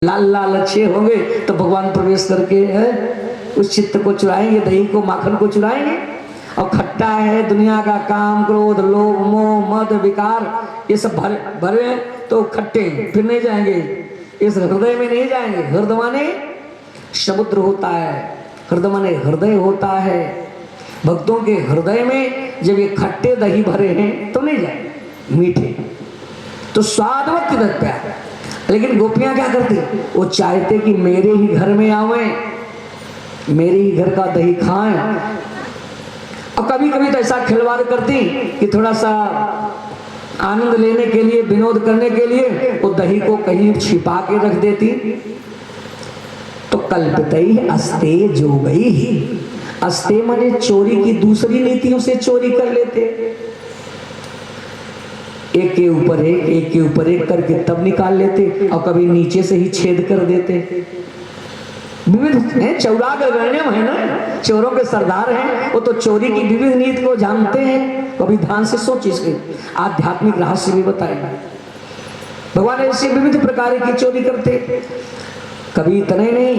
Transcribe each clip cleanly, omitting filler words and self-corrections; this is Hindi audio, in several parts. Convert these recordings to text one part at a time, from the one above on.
लाल लाल अच्छे होंगे तो भगवान प्रवेश करके है उस चित्त को चुराएंगे, दही को माखन को चुराएंगे। और खट्टा है दुनिया का काम क्रोध लोभ मोह मद विकार ये सब भरे हैं तो खट्टे फिर नहीं जाएंगे, इस हृदय में नहीं जाएंगे। हृदय माने समुद्र होता है, हृदय माने हृदय होता है। भक्तों के हृदय में जब ये खट्टे दही भरे हैं तो नहीं जाएंगे, मीठे तो स्वादवत दत्ता है। लेकिन गोपियां क्या करती, वो चाहते कि मेरे ही घर में आवे, मेरे ही घर का दही खाएं। और कभी कभी तो ऐसा खिलवाड़ करती कि थोड़ा सा आनंद लेने के लिए विनोद करने के लिए वो दही को कहीं छिपा के रख देती। तो कल्पतई अस्ते जो गई ही, अस्ते माने चोरी की दूसरी नीतियों से चोरी कर लेते, एक के ऊपर एक के ऊपर एक करके तब निकाल लेते। और कभी नीचे से ही छेद कर देते। विविध हैं, चौराग गण्यम है ना, चोरों के सरदार हैं, वो तो चोरी की विविध नीति को जानते हैं। कभी ध्यान से सोच, इसके आध्यात्मिक रहस्य भी बताएगा। भगवान ऐसे विविध प्रकार की चोरी करते। कभी इतने नहीं,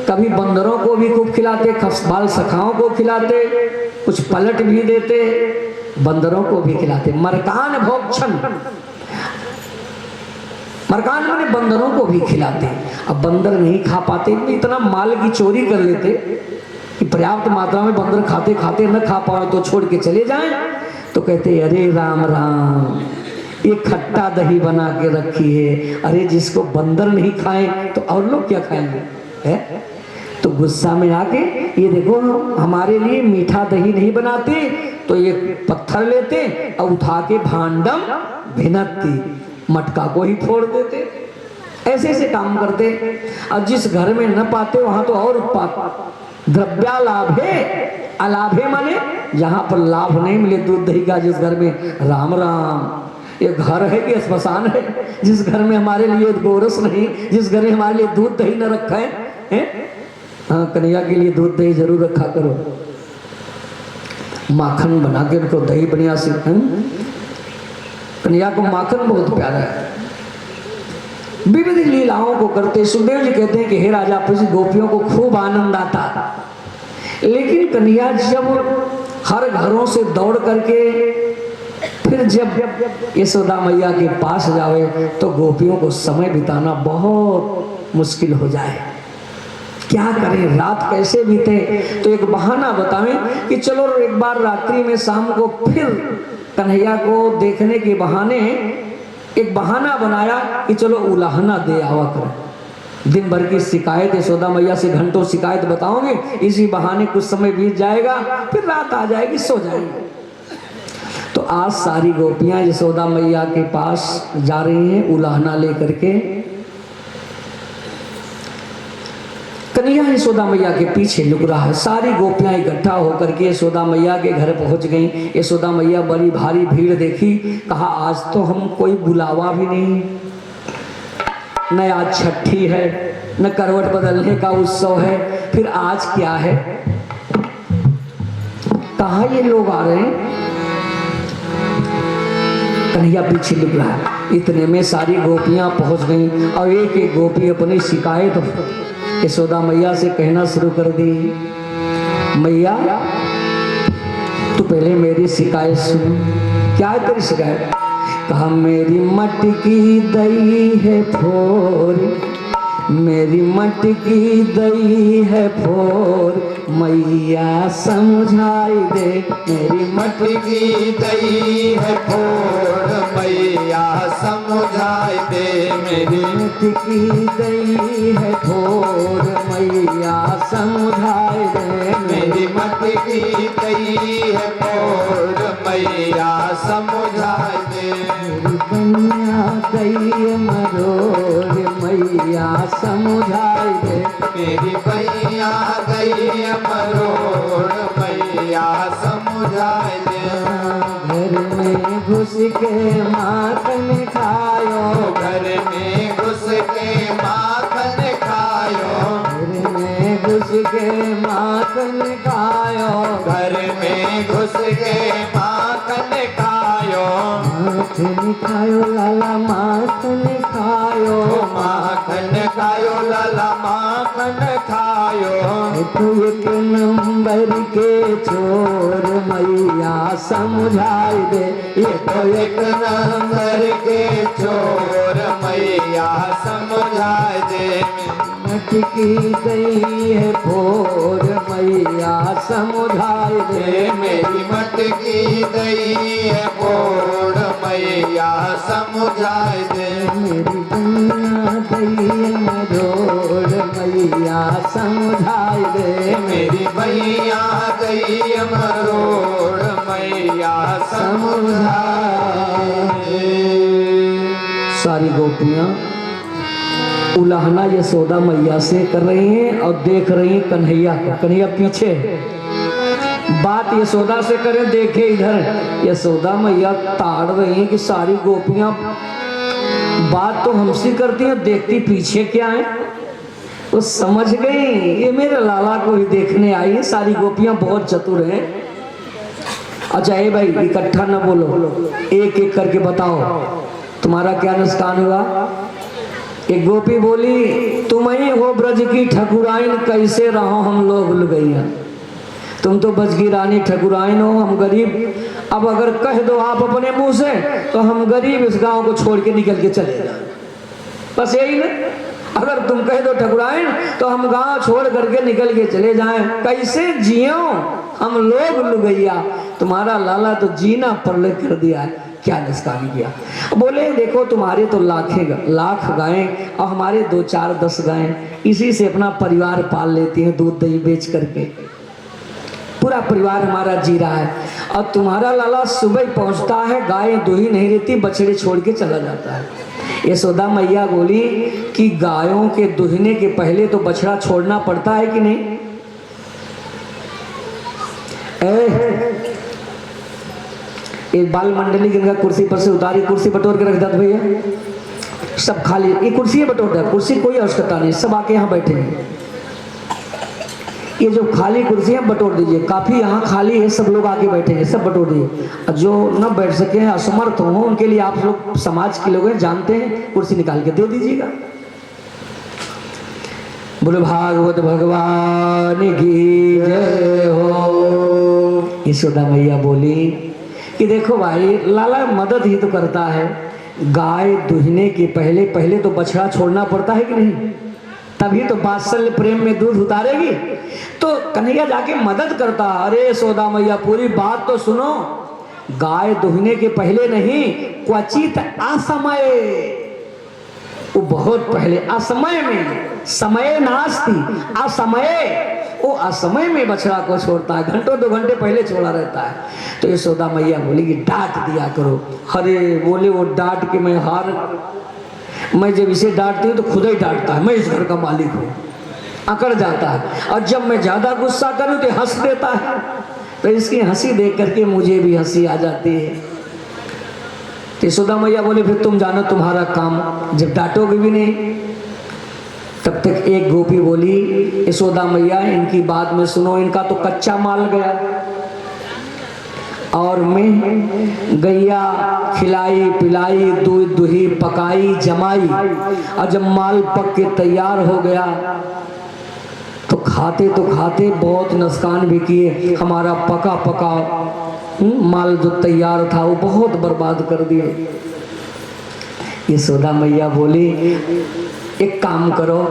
कभी बंदरों को भी खूब खिलाते, बाल सखाओं को खिलाते, कुछ पलट भी देते, बंदरों को भी खिलाते। मरकान भोक्षण, मरकान माने बंदरों को भी खिलाते। अब बंदर नहीं खा पाते, इतना माल की चोरी कर लेते कि पर्याप्त मात्रा में बंदर खाते खाते न खा पाए तो छोड़ के चले जाएं। तो कहते अरे राम राम, ये खट्टा दही बना के रखी है, अरे जिसको बंदर नहीं खाए तो और लोग क्या खाएंगे है? तो गुस्सा में आके ये देखो हमारे लिए मीठा दही नहीं बनाते, तो ये पत्थर लेते और उठा के भांडम भिनकती, मटका को ही फोड़ देते। ऐसे ऐसे काम करते। और जिस घर में न पाते वहां तो और उत्पात। द्रव्यालाभे, अलाभे माने जहां पर लाभ नहीं मिले दूध दही का, जिस घर में राम राम ये घर है कि स्मशान है, जिस घर में हमारे लिए गोरस नहीं, जिस घर में हमारे लिए दूध दही न रखा है। हाँ, कन्हैया के लिए दूध दही जरूर रखा करो, माखन बना के उनको दही बढ़िया से। कन्हैया को माखन बहुत प्यारा है। विविध लीलाओं को करते। सुखदेव जी कहते हैं कि हे राजा पृथ्वी, गोपियों को खूब आनंद आता, लेकिन कन्हैया जब हर घरों से दौड़ करके फिर जब यशोदा मैया के पास जावे तो गोपियों को समय बिताना बहुत मुश्किल हो जाए। क्या करें, रात कैसे बीते? तो एक बहाना बतावें कि चलो एक बार रात्रि में शाम को फिर कन्हैया को देखने के बहाने एक बहाना बनाया कि चलो उलाहना दे आवा करें। दिन भर की शिकायत यशोदा मैया से घंटों शिकायत बताओगे, इसी बहाने कुछ समय बीत जाएगा, फिर रात आ जाएगी, सो जाएंगे। तो आज सारी गोपियां यशोदा मैया के पास जा रही हैं उलाहना लेकर के। कन्हैया यशोदा मैया के पीछे लुक रहा है। सारी गोपियां इकट्ठा होकर के यशोदा मैया के घर पहुंच गईं। यशोदा मैया बड़ी भारी भीड़ देखी, कहा आज तो हम कोई बुलावा भी नहीं, न आज छठी है, न करवट बदलने का उत्सव है, फिर आज क्या है? कहाँ ये लोग आ रहे हैं? कन्हैया पीछे लुक रहा है। इतने में सारी गोपियां पहुंच गईं और एक एक गोपी अपनी शिकायत यशोदा मैया से कहना शुरू कर दी। मैया तू पहले मेरी शिकायत सुन। क्या है तेरी शिकायत? कहा मेरी मटकी दही है फोर, मेरी मटकी दही है फोर, मैया समझाई दे। मेरी मटकी दही है फोर, मैया समझाई दे। मेरी मटकी दही है फोर, मैया समझाई दे। मेरी मटकी दही है फोर, मैया समझाई दे। मेरी कन्या दही मरोर, मैया समझाई दे। मेरी भैया दही मरोड़, मैया समझाई दे। घर में घुस के माखन खायो, घर में घुस के माखन खायो, घर में घुस के माखन खायो, घर में घुस के माखन खायो, माखन खायो लाला माखन खायो, माखन खायो लाला माखन खायो। तो एक नंबर के चोर मैया समझाई दे, ये तो एक नंबर के चोर मैया समझाए दे। मटकी गई है भोर मैया समझाई दे, मेरी मटकी दई है बोड़ मैया समझाए दे। मेरी गैया गई मरोड़ मैया समझाई दे, मेरी भैया गई मरोड़ मैया समझाए दे। सारी गोपियां उलाहना यशोदा मैया से कर रही हैं और देख रही हैं कन्हैया को। कन्हैया पीछे है। बात यशोदा से करें, देखे इधर यशोदा मैया ताड़ रही हैं कि सारी गोपियां बात तो हमसे करती हैं, देखती पीछे क्या है। वो समझ गई ये मेरे लाला को ही देखने आई है। सारी गोपियां बहुत चतुर हैं। अच्छा ये भाई इकट्ठा न बोलो, एक एक करके बताओ तुम्हारा क्या नुकसान हुआ। एक गोपी बोली, तुम ही हो ब्रज की ठकुराइन, कैसे रहो हम लोग लुगैया। तुम तो ब्रज की रानी ठकुराइन हो, हम गरीब। अब अगर कह दो आप अपने मुंह से तो हम गरीब इस गांव को छोड़ के निकल के चले जाए, बस यही ना। अगर तुम कह दो ठकुराइन तो हम गांव छोड़ करके निकल के चले जाएं, कैसे जियो हम लोग लुगैया। तुम्हारा लाला तो जीना परले कर दिया है, क्या नुकसान किया। बोले देखो तुम्हारे तो लाख गायें और हमारे 2 4 10 गायें, इसी से अपना परिवार पाल लेती हैं, दूध दही बेच करके पूरा परिवार हमारा जी रहा है। और तुम्हारा लाला सुबह पहुंचता है, गाय दूही नहीं रहती, बछड़े छोड़ के चला जाता है। यशोदा मैया बोली कि गायों के दूहने के पहले तो बछड़ा छोड़ना पड़ता है कि नहीं। एक बाल मंडली के कुर्सी पर से उतारी, कुर्सी बटोर के रख दे भैया, सब खाली। ये कुर्सी बटोर दे, कुर्सी कोई आवश्यकता नहीं, सब आके यहाँ बैठे हैं। ये जो खाली कुर्सियां बटोर दीजिए, काफी यहाँ खाली है, सब लोग आके बैठे हैं, सब बटोर दीजिए। जो न बैठ सके हैं, असमर्थ हो, उनके लिए आप लोग समाज के लोग हैं, जानते हैं, कुर्सी निकाल के दे दीजिएगा। बोले भागवत भगवान की जय हो। यशोदा मैया बोली कि देखो भाई लाला मदद ही तो करता है, गाय दूहने के पहले तो बछड़ा छोड़ना पड़ता है कि नहीं, तभी तो वात्सल्य प्रेम में दूध उतारेगी। तो कन्हैया जाके मदद करता। अरे यशोदा मैया पूरी बात तो सुनो, गाय दूहने के पहले नहीं, क्वचित असमय, वो बहुत पहले, असमय में, समय नास्ति, असमय, वो असमय में बछड़ा को छोड़ता है, घंटों 2 घंटे पहले छोड़ा रहता है। तो यशोदा मैया बोली कि डांट दिया करो। अरे बोले वो डांट के मैं जब इसे डांटती हूँ तो खुद ही डांटता है, मैं इस घर का मालिक हूँ, अकड़ जाता है। और जब मैं ज्यादा गुस्सा करूँ तो हंस देता है, तो इसकी हंसी देख करके मुझे भी हंसी आ जाती है। तो यशोदा मैया बोले फिर तुम जानो तुम्हारा काम, जब डांटोगे भी नहीं। तब तक एक गोपी बोली, यशोदा मैया इनकी बात में सुनो, इनका तो कच्चा माल गया और मैं गैया खिलाई पिलाई, दूध दुही पकाई जमाई, और जब माल पक के तैयार हो गया तो खाते बहुत नुकसान भी किए। हमारा पका माल जो तैयार था वो बहुत बर्बाद कर दिया। यशोदा मैया बोली एक काम करो,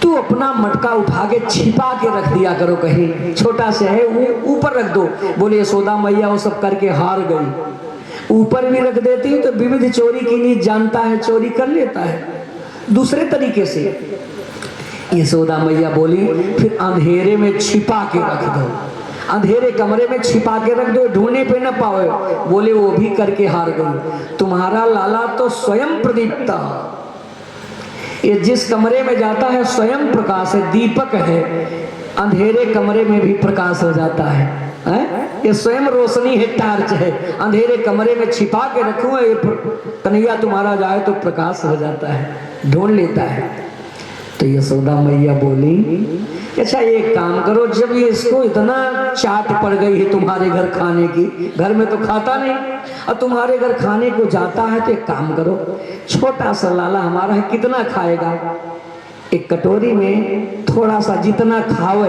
तू अपना मटका उठा के छिपा के रख दिया करो, कहीं छोटा सा है वो ऊपर रख दो। बोले यशोदा मैया वो सब करके हार गई। ऊपर भी रख देती तो विविध चोरी की नहीं जानता है, चोरी कर लेता है दूसरे तरीके से। यशोदा मैया बोली फिर अंधेरे में छिपा के रख दो, अंधेरे कमरे में छिपा के रख दो, ढूंढने पे न पाओ। बोले वो भी करके हार गई। तुम्हारा लाला तो स्वयं प्रदीप्ता, ये जिस कमरे में जाता है स्वयं प्रकाश है, दीपक है, अंधेरे कमरे में भी प्रकाश हो जाता है। ये स्वयं रोशनी है, टार्च है। अंधेरे कमरे में छिपा के रखूं, ये कन्हैया तुम्हारा जाए तो प्रकाश हो जाता है, ढूंढ लेता है। तो यशोदा मैया बोली अच्छा एक काम करो, जब ये इसको इतना चाट पड़ गई है तुम्हारे घर खाने की, घर में तो खाता नहीं, और तुम्हारे घर खाने को जाता है तो एक काम करो, छोटा सा लाला हमारा है, कितना खाएगा, एक कटोरी में थोड़ा सा जितना खाओ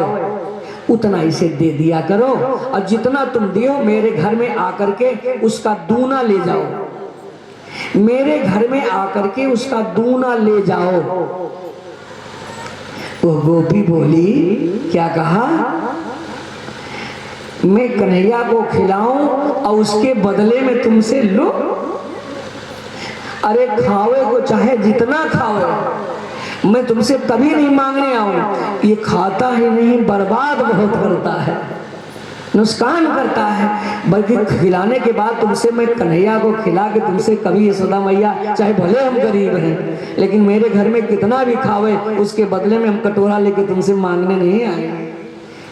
उतना इसे दे दिया करो, और जितना तुम दियो मेरे घर में आकर के उसका दूना ले जाओ, मेरे घर में आकर के उसका दूना ले जाओ। वो गोपी बोली, क्या कहा? मैं कन्हैया को खिलाऊं और उसके बदले में तुमसे लो? अरे खाओ को चाहे जितना खाओ, मैं तुमसे कभी नहीं मांगने आऊं। ये खाता ही नहीं, बर्बाद बहुत करता है, नुकसान करता है, बल्कि खिलाने के बाद तुमसे मैं कन्हैया को खिला के तुमसे कभी यशोदा मैया, चाहे भले हम गरीब हैं लेकिन मेरे घर में कितना भी खावे उसके बदले में हम कटोरा लेके तुमसे मांगने नहीं आए।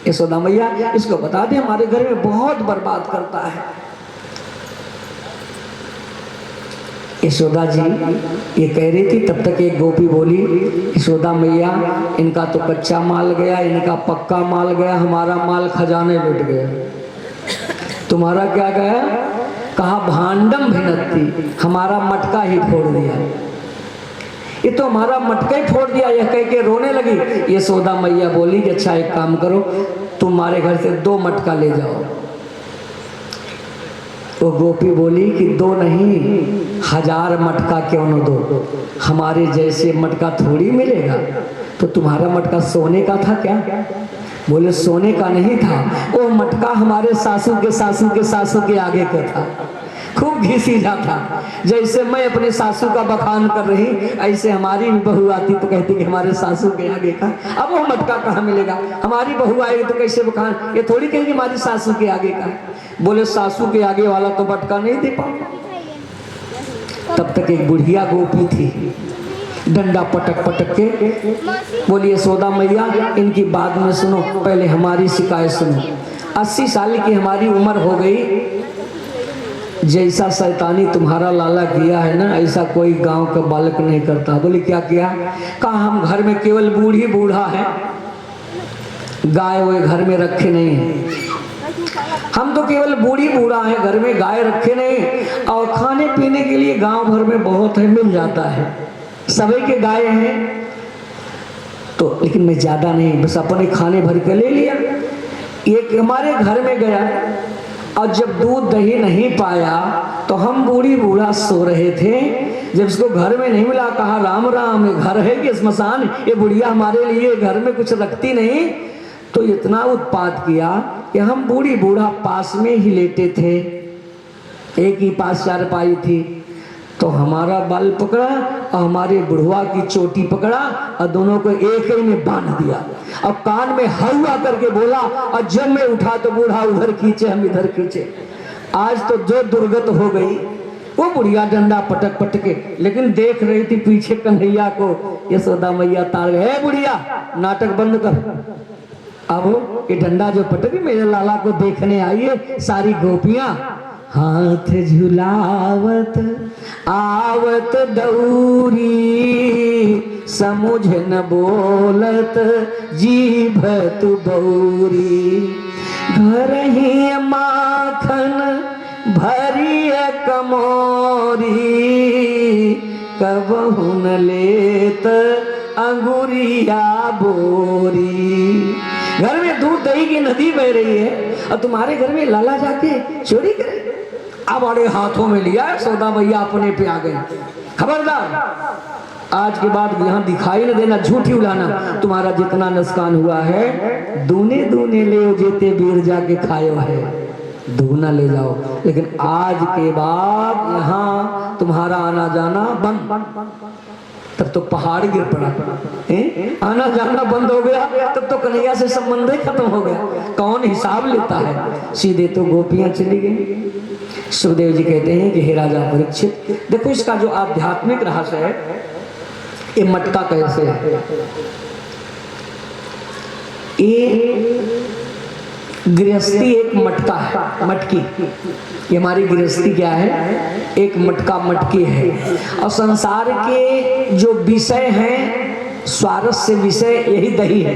यशोदा मैया इसको बता दे, हमारे घर में बहुत बर्बाद करता है। यशोदा जी ये कह रही थी, तब तक एक गोपी बोली, यशोदा मैया इनका तो कच्चा माल गया, इनका पक्का माल गया, हमारा माल खजाने लुट गया। तुम्हारा क्या गया? कहा भांडम भिनती, हमारा मटका ही फोड़ दिया। ये तो हमारा मटका ही फोड़ दिया, यह कह के रोने लगी। यशोदा मैया बोली कि अच्छा एक काम करो, तुम्हारे घर से 2 मटका ले जाओ। वो गोपी बोली कि 2 नहीं, 1000 मटका क्यों न दो, हमारे जैसे मटका थोड़ी मिलेगा। तो तुम्हारा मटका सोने का था क्या? बोले सोने का नहीं था, वो मटका हमारे सासू के सासू के सासू के आगे का था, खूब घिसीजा था। जैसे मैं अपने सासू का बखान कर रही, ऐसे हमारी भी बहू आती तो कहती कि हमारे सासू के आगे का। अब वो मटका कहाँ मिलेगा? हमारी बहू आएगी तो कैसे बखान, ये थोड़ी कहेगी हमारी सासू के आगे का। बोले सासू के आगे वाला तो मटका नहीं दे पाऊंगा। तब तक एक बुढ़िया गोपी थी, डंडा पटक पटक के बोलिए यशोदा मैया इनकी बात में सुनो, पहले हमारी शिकायत सुनो। 80 साल की हमारी उम्र हो गई, जैसा शैतानी तुम्हारा लाला किया है ना, ऐसा कोई गांव का बालक नहीं करता। बोले क्या किया? कहा हम घर में केवल बूढ़ी बूढ़ा है, गाय वो घर में रखे नहीं है, हम तो केवल बूढ़ी बूढ़ा है, घर में गाय रखे नहीं, और खाने पीने के लिए गांव भर में बहुत है, मिल जाता है, सभी के गाय हैं तो, लेकिन मैं ज्यादा नहीं, बस अपने खाने भर के ले लिया। एक हमारे घर में गया और जब दूध दही नहीं पाया तो हम बूढ़ी बूढ़ा सो रहे थे, जब इसको घर में नहीं मिला कहा राम राम, ये घर है कि स्मशान? ये बुढ़िया हमारे लिए घर में कुछ रखती नहीं। तो इतना उत्पात किया कि हम बूढ़ी बूढ़ा पास में ही लेटे थे, एक ही पास चारपाई थी, तो हमारा बाल पकड़ा और हमारे बुढ़वा की चोटी पकड़ा और दोनों को एक ही में बांध दिया और कान में हवा करके बोला, और जब मैं उठा तो बूढ़ा उधर खींचे, हम इधर खींचे। आज तो जो दुर्गत हो गई, वो बुढ़िया डंडा पटक पटके, लेकिन देख रही थी पीछे कन्हैया को। यशोदा मैया ताड़ गए, बुढ़िया नाटक बंद कर। अब ये डंडा जो पटके मेरे लाला को देखने आई है सारी गोपियां, हाथ झुलावत आवत दौरी, समुझ न बोलत जीभ तु बौरी, घर ही माखन भरी कमोरी, कबहु न लेत अंगुरिया बोरी। घर में दूध दही की नदी बह रही है और तुम्हारे घर में लाला जाके चोरी करे। अब बड़े हाथों में लिया, यशोदा मैया अपने पे आ गई, खबरदार आज के बाद यहाँ दिखाई न देना, झूठी उलाना, तुम्हारा जितना नुकसान हुआ है दूने दूने ले जेते बीर जाके खायो है, दूना ले जाओ, लेकिन आज के बाद यहाँ तुम्हारा आना जाना बंद। तब तो पहाड़ गिर पड़ा, आना जाना बंद हो गया, तब तो कन्हैया से संबंध ही खत्म हो गया, कौन हिसाब लेता है। सीधे तो गोपियां चली गई। सुखदेव जी कहते हैं कि हे राजा परीक्षित, देखो इसका जो आध्यात्मिक रहस्य है, ये मटका कैसे है, ये गृहस्थी एक मटका है, मटकी, ये हमारी गृहस्थी क्या है, एक मटका मटकी है। और संसार के जो विषय हैं, स्वारस्य विषय यही दही है।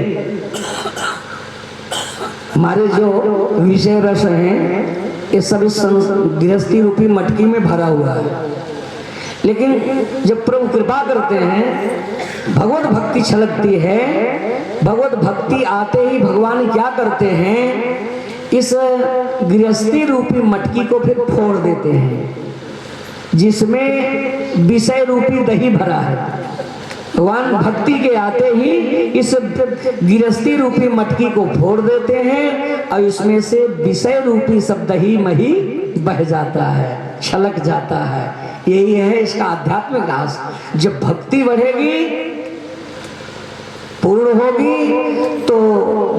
हमारे जो विषय रस हैं ये सब इस गृहस्थी रूपी मटकी में भरा हुआ है। लेकिन जब प्रभु कृपा करते हैं, भगवत भक्ति छलकती है, भगवत भक्ति आते ही भगवान क्या करते हैं, इस गृहस्थी रूपी मटकी को फिर फोड़ देते हैं, जिसमें विषय रूपी दही भरा है। भगवान भक्ति के आते ही इस गृहस्थी रूपी मटकी को फोड़ देते हैं और इसमें से विषय रूपी सब दही मही बह जाता है, छलक जाता है। यही है इसका आध्यात्मिक रास। जब भक्ति बढ़ेगी, पूर्ण होगी, तो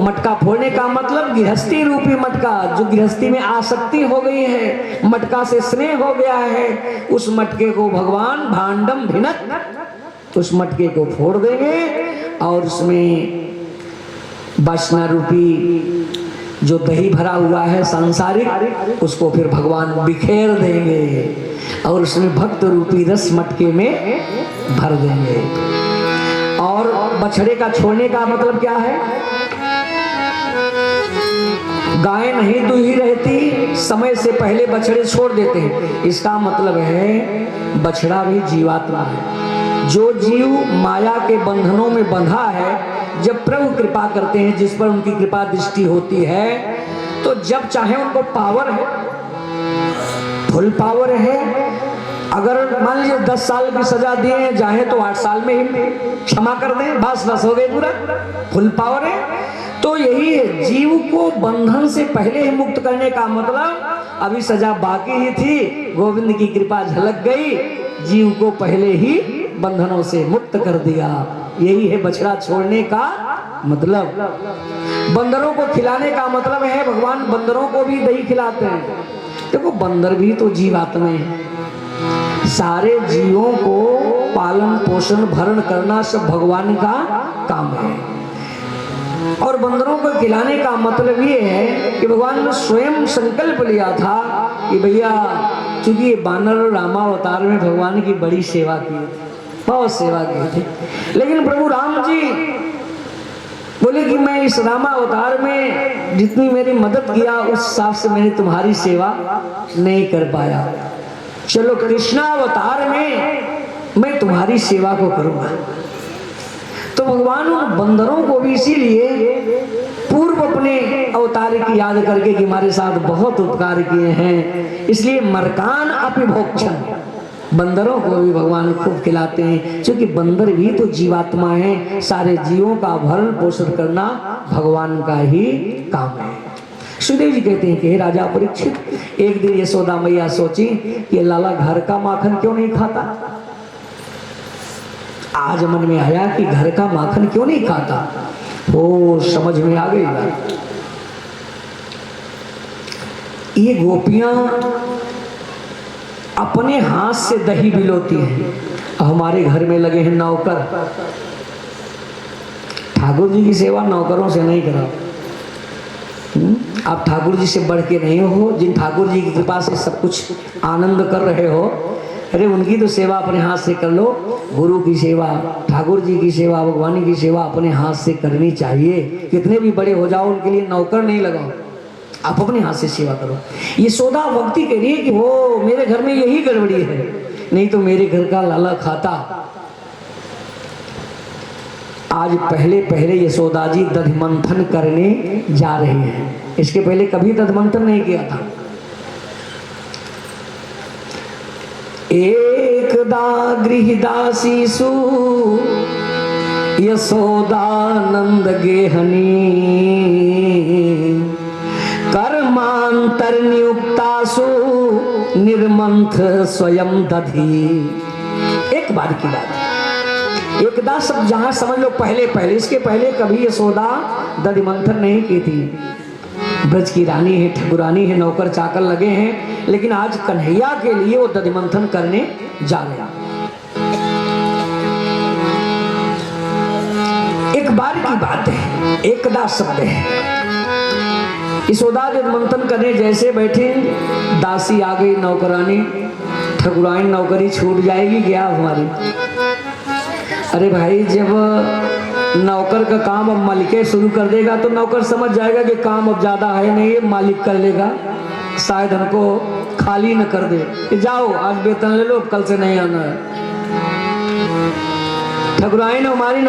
मटका फोड़ने का मतलब गृहस्थी रूपी मटका, जो गृहस्थी में आसक्ति हो गई है, मटका से स्नेह हो गया है, उस मटके को भगवान भांडम भिनक, उस मटके को फोड़ देंगे और उसमें वासना रूपी जो दही भरा हुआ है सांसारिक, उसको फिर भगवान बिखेर देंगे और उसमें भक्त रूपी रस मटके में भर देंगे। और बछड़े का छोड़ने का मतलब क्या है? गाय नहीं दूही रहती, समय से पहले बछड़े छोड़ देते हैं। इसका मतलब है बछड़ा भी जीवात्मा है। जो जीव माया के बंधनों में बंधा है, जब प्रभु कृपा करते हैं, जिस पर उनकी कृपा दृष्टि होती है, तो जब चाहे उनको पावर है, फुल पावर है। अगर मान लीजिए 10 साल की सजा दिए, चाहे तो 8 साल में ही क्षमा कर दें, बस हो गई, पूरा फुल पावर है। तो यही है, जीव को बंधन से पहले ही मुक्त करने का मतलब, अभी सजा बाकी ही थी, गोविंद की कृपा झलक गई, जीव को पहले ही बंधनों से मुक्त कर दिया। यही है बछड़ा छोड़ने का मतलब। बंदरों को खिलाने का मतलब है, भगवान बंदरों को भी दही खिलाते हैं। देखो, बंदर भी तो जीवात्मा है। सारे जीवों को पालन पोषण भरण करना सब भगवान का काम है। और बंदरों को खिलाने का मतलब ये है कि भगवान ने स्वयं संकल्प लिया था कि भैया, चूंकि ये बानर रामावतार में भगवान की बड़ी सेवा की, बहुत सेवा की थी, लेकिन प्रभु राम जी बोले कि मैं इस रामावतार में जितनी मेरी मदद किया, उस हिसाब से मैंने तुम्हारी सेवा नहीं कर पाया। चलो कृष्णावतार में मैं तुम्हारी सेवा को करूंगा। तो भगवान उन बंदरों को भी इसीलिए पूर्व अपने अवतार की याद करके कि हमारे साथ बहुत उपकार किए हैं, इसलिए मरकान अपिभोक्षण, बंदरों को भी भगवान खूब खिलाते हैं, क्योंकि बंदर भी तो जीवात्मा है। सारे जीवों का भरण पोषण करना भगवान का ही काम है। सुखदेव जी कहते हैं कि हे राजा परीक्षित, एक दिन यशोदा मैया सोची कि लाला घर का माखन क्यों नहीं खाता। आज मन में आया कि घर का माखन क्यों नहीं खाता। वो समझ में आ गई बात। ये गोपियां अपने हाथ से दही बिलोती हैं। हमारे घर में लगे हैं नौकर, ठाकुर जी की सेवा नौकरों से नहीं करा। आप ठाकुर जी से बढ़ के नहीं हो, जिन ठाकुर जी की कृपा से सब कुछ आनंद कर रहे हो, अरे उनकी तो सेवा अपने हाथ से कर लो। गुरु की सेवा, ठाकुर जी की सेवा, भगवान की सेवा अपने हाथ से करनी चाहिए। कितने भी बड़े हो जाओ, उनके लिए नौकर नहीं लगाओ, आप अपने हाथ से सेवा करो। ये यशोदा भक्ति कह रही है कि वो मेरे घर में यही गड़बड़ी है, नहीं तो मेरे घर का लाला खाता। आज पहले पहले यशोदा जी दधि मंथन करने जा रहे हैं। इसके पहले कभी दधि मंथन नहीं किया था। एकदा गृहदासीसु यशोदानंद गेहनी कर्मांतर नियुक्तासु निर्मंथ स्वयं दधी। एक बार की बात, एकदा सब जहां समझ लो पहले पहले, इसके पहले कभी यशोदा दधि मंथन नहीं की थी। ब्रज की रानी है, ठकुरानी है, नौकर चाकर लगे हैं, लेकिन आज कन्हैया के लिए वो दधि मंथन करने जा रहे हैं। एक बार की बात है, एकदा शब्द है। यशोदा दधि मंथन करने जैसे बैठे, दासी आ गई, नौकरानी, ठकुरानी, नौकरी छूट जाएगी क्या हमारी। अरे भाई, जब नौकर का काम अब मालिक शुरू कर देगा तो नौकर समझ जाएगा कि काम अब ज्यादा है नहीं, ये मालिक कर लेगा, शायद हमको खाली न कर दे कि जाओ आज वेतन ले लो, कल से नहीं आना है। ठकुराइन हमारी